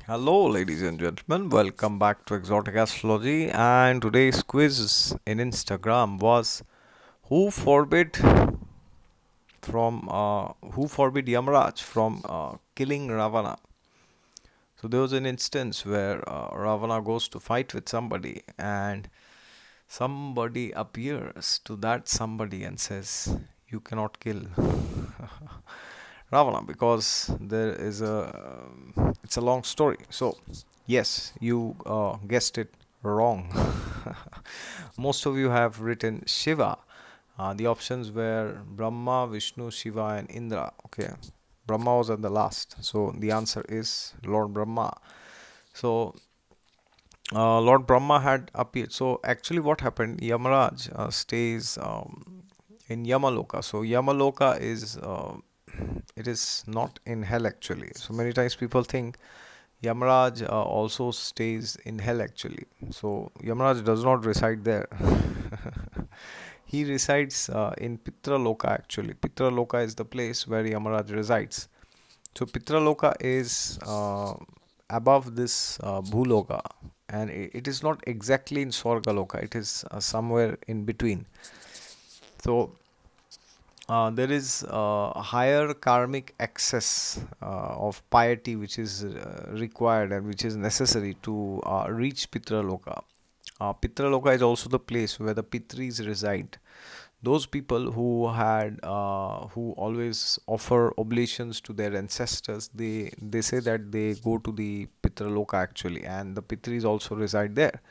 Hello, ladies and gentlemen. Welcome back to Exotic Astrology. And today's quiz in Instagram was who forbid who forbid Yamaraj from killing Ravana. So there was an instance where Ravana goes to fight with somebody, and somebody appears to that somebody and says, "You cannot kill Ravana," because there is it's a long story. So yes, you guessed it wrong. Most of you have written Shiva. The options were Brahma, Vishnu, Shiva, and Indra. Okay, Brahma was at the last, so the answer is Lord Brahma. So Lord Brahma had appeared. So actually, what happened? Yamaraj stays in Yamaloka. So Yamaloka is it is not in hell actually. So many times people think Yamaraj also stays in hell actually. So Yamaraj does not reside there. He resides in Pitraloka actually. Pitraloka is the place where Yamaraj resides. So Pitraloka is above this Bhuloka, and it is not exactly in Swargaloka. It is somewhere in between. So there is higher karmic access of piety which is required and which is necessary to reach Pitraloka. Pitraloka is also the place where the Pitris reside. Those people who always offer oblations to their ancestors, they say that they go to the Pitraloka actually, and the Pitris also reside there.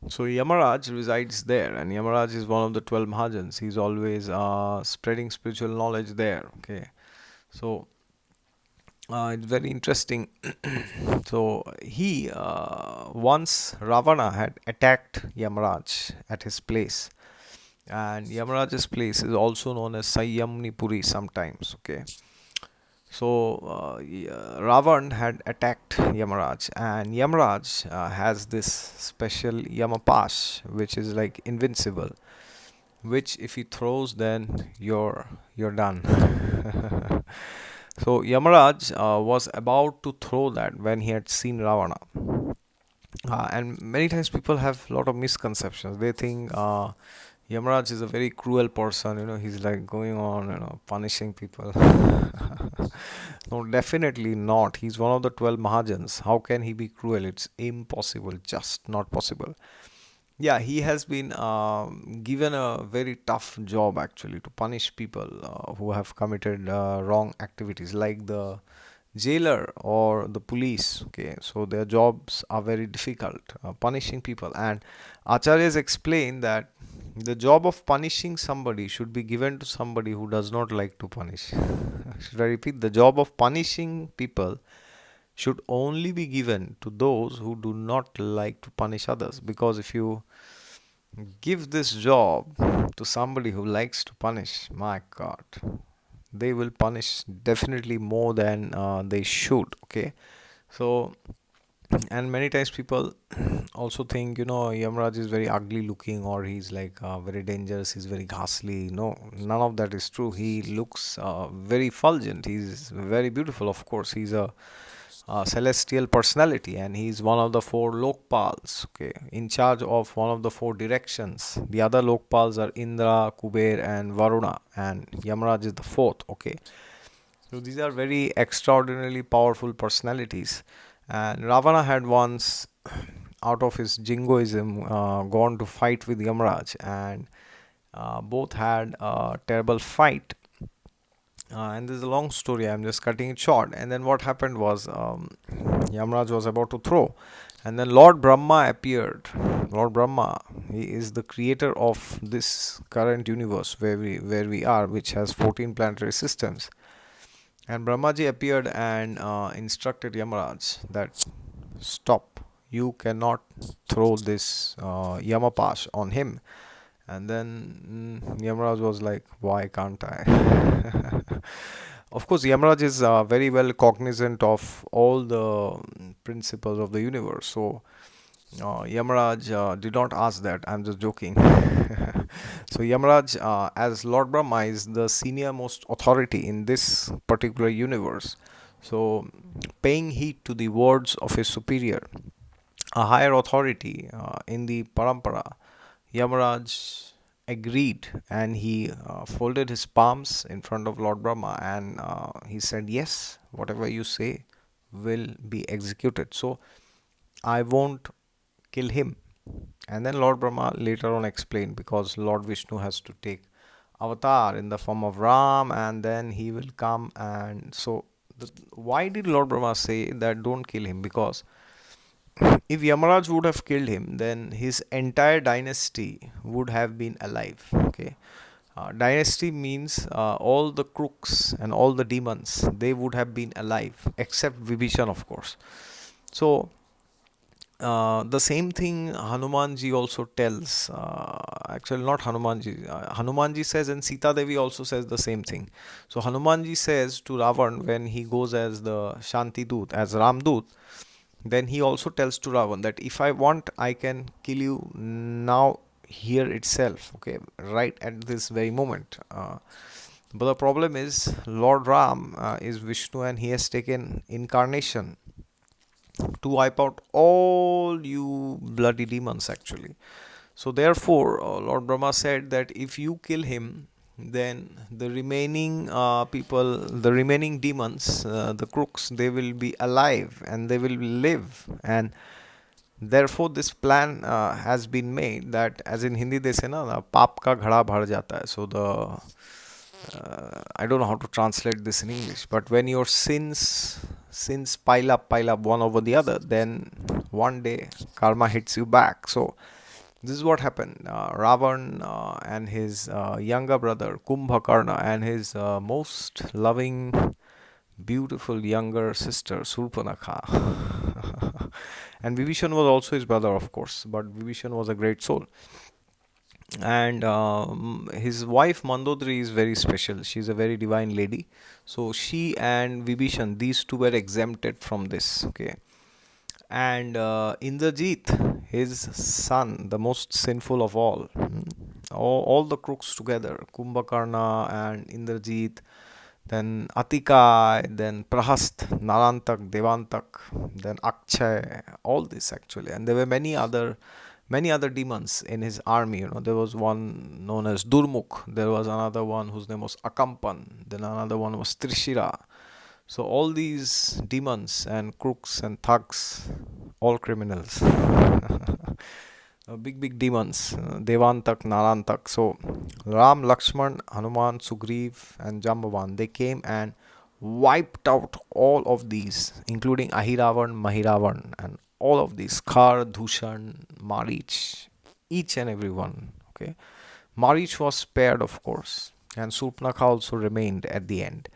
So Yamaraj resides there, and Yamaraj is one of the 12 Mahajans. He's always spreading spiritual knowledge there. Okay, so it's very interesting. So he once Ravana had attacked Yamaraj at his place, and Yamaraj's place is also known as Sayamnipuri sometimes. Okay, so Ravan had attacked Yamaraj, and Yamaraj has this special Yamapash, which is like invincible. Which, if he throws, then you're done. So Yamaraj was about to throw that when he had seen Ravana. And many times people have a lot of misconceptions. They think Yamaraj is a very cruel person. He's like going on, punishing people. No, definitely not. He's one of the 12 Mahajans. How can he be cruel? It's impossible, just not possible. Yeah, he has been given a very tough job actually to punish people who have committed wrong activities, like the jailer or the police. Okay, so their jobs are very difficult, punishing people. And acharyas explain that the job of punishing somebody should be given to somebody who does not like to punish. Should I repeat? The job of punishing people should only be given to those who do not like to punish others, because if you give this job to somebody who likes to punish, my god, they will punish definitely more than they should. Okay, so and many times people also think Yamaraj is very ugly looking, or he's like very dangerous, he's very ghastly. No, none of that is true. He looks very fulgent, he's very beautiful. Of course, he's a celestial personality, and he's one of the four Lokpals, okay, in charge of one of the four directions. The other Lokpals are Indra, Kuber, and Varuna, and Yamaraj is the fourth. Okay, so these are very extraordinarily powerful personalities. And Ravana had once, out of his jingoism, gone to fight with Yamaraj, and both had a terrible fight. And this is a long story, I'm just cutting it short. And then what happened was, Yamaraj was about to throw, and then Lord Brahma appeared. Lord Brahma, he is the creator of this current universe where we are, which has 14 planetary systems. And Brahmaji appeared and instructed Yamaraj that stop, you cannot throw this Yamapash on him. And then Yamaraj was like, why can't I? Of course, Yamaraj is very well cognizant of all the principles of the universe. So Yamaraj did not ask that. I'm just joking. So Yamaraj, as Lord Brahma, is the senior most authority in this particular universe. So, paying heed to the words of his superior, a higher authority in the parampara, Yamaraj agreed, and he folded his palms in front of Lord Brahma, and he said, "Yes, whatever you say will be executed. So I won't kill him." And then Lord Brahma later on explained, because Lord Vishnu has to take avatar in the form of Ram, and then he will come. And so, why did Lord Brahma say that don't kill him? Because if Yamaraj would have killed him, then his entire dynasty would have been alive. Okay. Dynasty means all the crooks and all the demons, they would have been alive, except Vibhishan, of course. So, the same thing Hanumanji also tells. Actually, not Hanumanji. Hanumanji says, and Sita Devi also says the same thing. So, Hanumanji says to Ravan when he goes as the Shanti Doot, as Ram Doot, then he also tells to Ravan that if I want, I can kill you now, here itself, okay, right at this very moment. But the problem is, Lord Ram is Vishnu, and he has taken incarnation to wipe out all you bloody demons, actually. So, therefore, Lord Brahma said that if you kill him, then the remaining people, the remaining demons, the crooks, they will be alive and they will live. And therefore, this plan has been made, that, as in Hindi they say, na, paap ka ghada bhar jata hai. So, the I don't know how to translate this in English, but when your sins pile up one over the other, then one day karma hits you back. So this is what happened. Ravan and his younger brother Kumbhakarna and his most loving, beautiful younger sister Surpanakha. And Vibhishan was also his brother, of course, but Vibhishan was a great soul. And his wife Mandodari is very special. She's a very divine lady. So she and Vibhishan, these two were exempted from this. Okay. And Indrajit, his son, the most sinful of all, all the crooks together, Kumbhakarna and Indrajit, then Atika, then Prahast, Narantak, Devantak, then Akshay, all this actually. And there were many other demons in his army. There was one known as Durmukh, there was another one whose name was Akampan, then another one was Trishira. So all these demons and crooks and thugs, all criminals, big demons, Devantak, Narantak. So Ram, Lakshman, Hanuman, Sugriv, and Jambavan, they came and wiped out all of these, including Ahiravan, Mahiravan, and all of these, Khar, Dhushan, Marich, each and every one. Okay, Marich was spared, of course, and Surpnakha also remained at the end,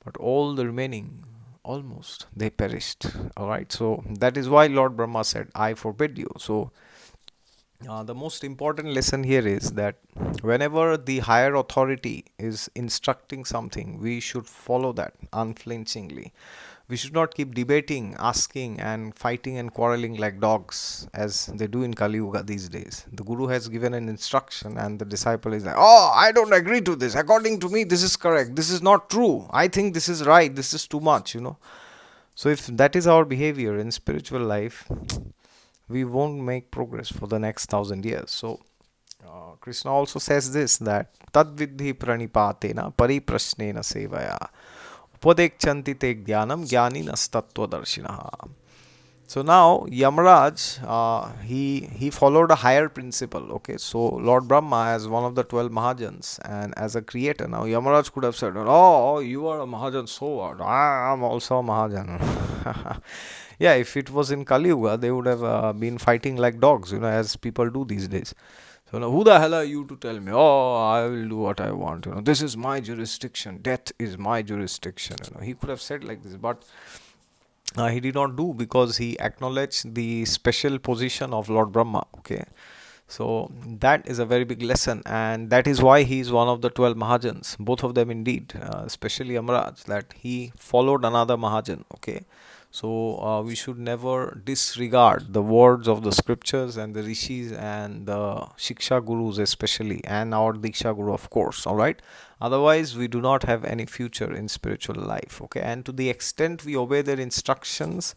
but all the remaining, almost, they perished. All right, so that is why Lord Brahma said, I forbid you. So the most important lesson here is that whenever the higher authority is instructing something, we should follow that unflinchingly. We should not keep debating, asking, and fighting and quarreling like dogs, as they do in Kali Yuga these days. The Guru has given an instruction, and the disciple is like, "Oh, I don't agree to this. According to me, this is correct. This is not true. I think this is right. This is too much. So, if that is our behavior in spiritual life, we won't make progress for the next 1,000 years. So, Krishna also says this, that tad vidhi pranipatena pariprasnena sevaya upadekchanti te jnanam jnaninas. So now Yamaraj, he followed a higher principle. Okay, so Lord Brahma, as one of the 12 Mahajans and as a creator, now Yamaraj could have said, "Oh, you are a Mahajan, so what? I am also a Mahajan." Yeah, if it was in Kali Yuga, they would have been fighting like dogs, as people do these days. So now, who the hell are you to tell me? Oh, I will do what I want. This is my jurisdiction. Death is my jurisdiction. He could have said like this, but he did not do, because he acknowledged the special position of Lord Brahma. Okay, so that is a very big lesson, and that is why he is one of the 12 Mahajans. Both of them, indeed, especially Yamaraj, that he followed another Mahajan. Okay, So we should never disregard the words of the scriptures and the rishis and the shiksha gurus especially, and our diksha guru, of course. All right. Otherwise, we do not have any future in spiritual life. Okay. And to the extent we obey their instructions,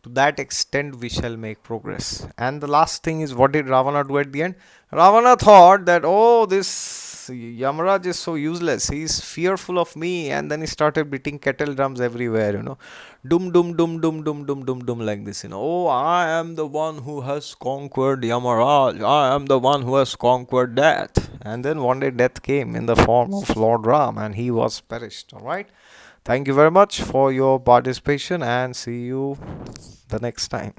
to that extent we shall make progress. And the last thing is, what did Ravana do at the end? Ravana thought that, oh, this Yamaraj is so useless, he's fearful of me, and then he started beating kettle drums everywhere, dum dum dum dum dum dum dum dum, like this, oh, I am the one who has conquered Yamaraj, I am the one who has conquered death. And then one day death came in the form of Lord Ram, and he was perished. All right. Thank you very much for your participation, and see you the next time.